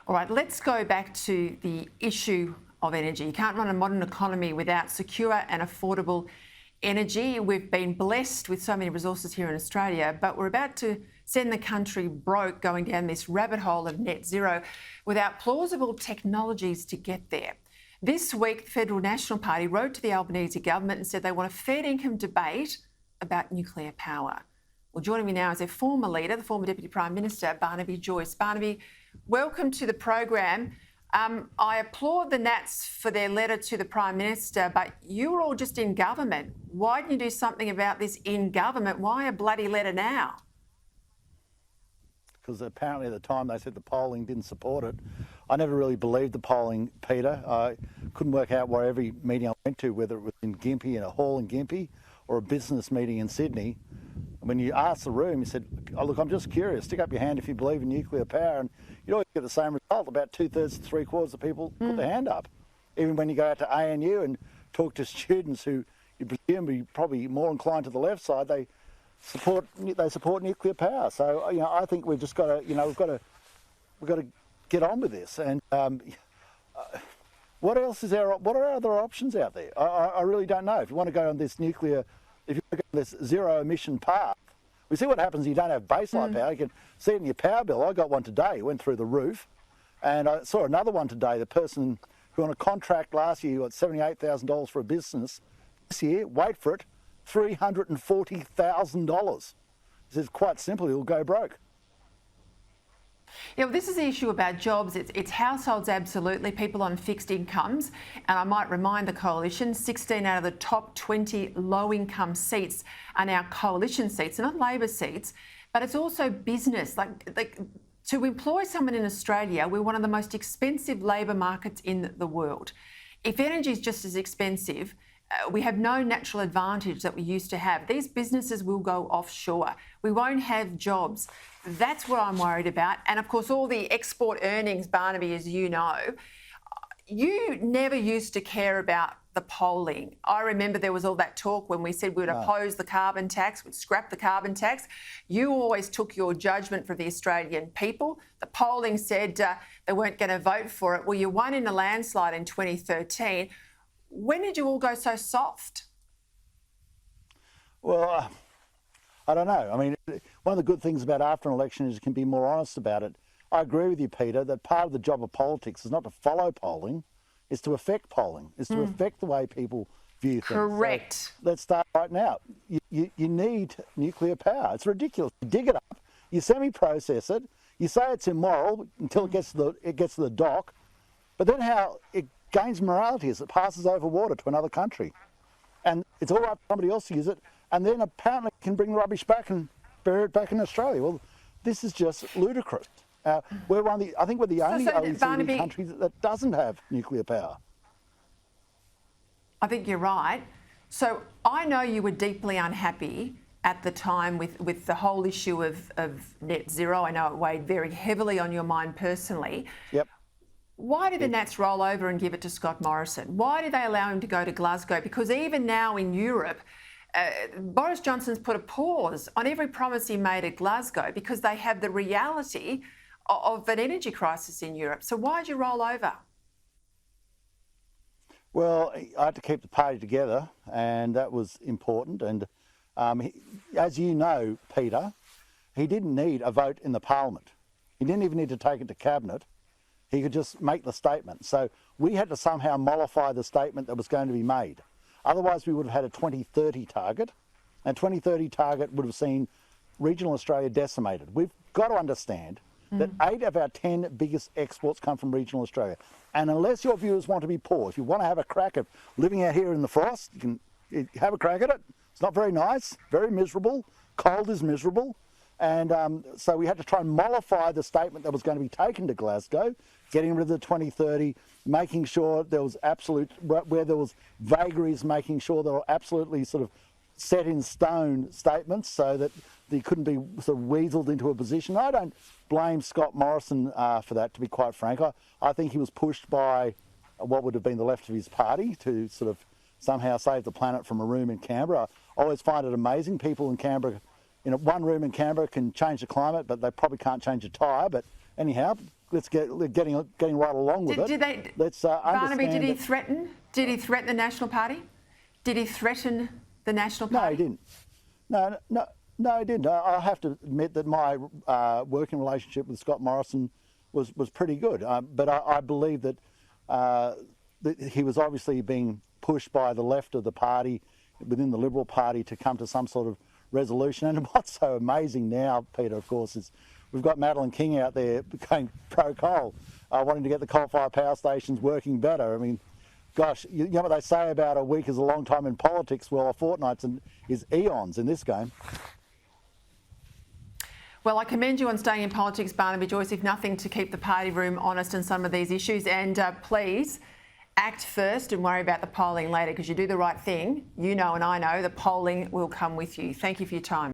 All right, let's go back to the issue of energy. You can't run a modern economy without secure and affordable energy. We've been blessed with so many resources here in Australia, but we're about to send the country broke going down this rabbit hole of net zero without plausible technologies to get there. This week, the Federal National Party wrote to the Albanese government and said they want a fair income debate about nuclear power. Well, joining me now is their former leader, the former Deputy Prime Minister, Barnaby Joyce. Barnaby, welcome to the program. I applaud the Nats for their letter to the Prime Minister, but you were all just in government. Why didn't you do something about this in government? Why a bloody letter now? Because apparently at the time they said the polling didn't support it. I never really believed the polling, Peter. I couldn't work out where every meeting I went to, whether it was in Gympie, in a hall in Gympie, or a business meeting in Sydney. When you asked the room, you said, "Oh, look, I'm just curious. Stick up your hand if you believe in nuclear power." And you always get the same result. About 2/3 to 3/4 of people put their hand up. Even when you go out to ANU and talk to students who you presume be probably more inclined to the left side, they support nuclear power. So I think we've just got to we've got to get on with this. And what else is there? What are other options out there? I really don't know. If you want to go on this nuclear, if you want to go on this zero emission path, we see what happens. You don't have baseline power. You can see it in your power bill. I got one today. It went through the roof, and I saw another one today. The person who on a contract last year got $78,000 for a business. This year, wait for it, $340,000. This is quite simple. He'll go broke. Yeah, well, this is the issue about jobs. It's households, absolutely, people on fixed incomes. And I might remind the Coalition, 16 out of the top 20 low-income seats are now Coalition seats, not Labor seats. But it's also business. Like to employ someone in Australia, we're one of the most expensive labour markets in the world. If energy is just as expensive, we have no natural advantage that we used to have. These businesses will go offshore. We won't have jobs. That's what I'm worried about. And of course, all the export earnings, Barnaby, as you know, you never used to care about the polling. I remember there was all that talk when we said we would oppose the carbon tax, we'd scrap the carbon tax. You always took your judgment for the Australian people. The polling said they weren't going to vote for it. Well, you won in a landslide in 2013. When did you all go so soft? Well, I don't know. I mean, one of the good things about after an election is you can be more honest about it. I agree with you, Peter, that part of the job of politics is not to follow polling, it's to affect polling, it's to affect the way people view things. Correct. So let's start right now. You need nuclear power. It's ridiculous. You dig it up, you semi-process it, you say it's immoral until it gets to the dock, but then how it gains morality as it passes over water to another country. And it's all right for somebody else to use it, and then apparently can bring the rubbish back and bury it back in Australia. Well, this is just ludicrous. I think we're the only OECD country that doesn't have nuclear power. I think you're right. So I know you were deeply unhappy at the time with the whole issue of net zero. I know it weighed very heavily on your mind personally. Yep. Why did the Nats roll over and give it to Scott Morrison? Why did they allow him to go to Glasgow? Because even now in Europe, Boris Johnson's put a pause on every promise he made at Glasgow because they have the reality of an energy crisis in Europe. So why did you roll over? Well, I had to keep the party together, and that was important. And as you know, Peter, he didn't need a vote in the Parliament. He didn't even need to take it to Cabinet. He could just make the statement. So we had to somehow mollify the statement that was going to be made. Otherwise, we would have had a 2030 target, and 2030 target would have seen regional Australia decimated. We've got to understand that 8 of our 10 biggest exports come from regional Australia. And unless your viewers want to be poor, if you want to have a crack at living out here in the frost, you can have a crack at it. It's not very nice, very miserable. Cold is miserable. And so we had to try and mollify the statement that was going to be taken to Glasgow, getting rid of the 2030, making sure there was where there was vagaries, making sure there were absolutely sort of set in stone statements so that they couldn't be sort of weaseled into a position. I don't blame Scott Morrison for that, to be quite frank. I think he was pushed by what would have been the left of his party to sort of somehow save the planet from a room in Canberra. I always find it amazing. People in Canberra, one room in Canberra can change the climate, but they probably can't change a tyre. But anyhow, getting right along with it. Did they? Let's Barnaby, understand did he that- threaten? Did he threaten the National Party? Did he threaten the National No, Party? he didn't. No, he didn't. I have to admit that my working relationship with Scott Morrison was pretty good. But I believe that he was obviously being pushed by the left of the party, within the Liberal Party, to come to some sort of resolution. And what's so amazing now, Peter, of course, is we've got Madeleine King out there going pro-coal, wanting to get the coal-fired power stations working better. I mean, gosh, you know what they say about a week is a long time in politics? Well, a fortnight is eons in this game. Well, I commend you on staying in politics, Barnaby Joyce, if nothing to keep the party room honest on some of these issues. And please act first and worry about the polling later, because you do the right thing. You know and I know the polling will come with you. Thank you for your time.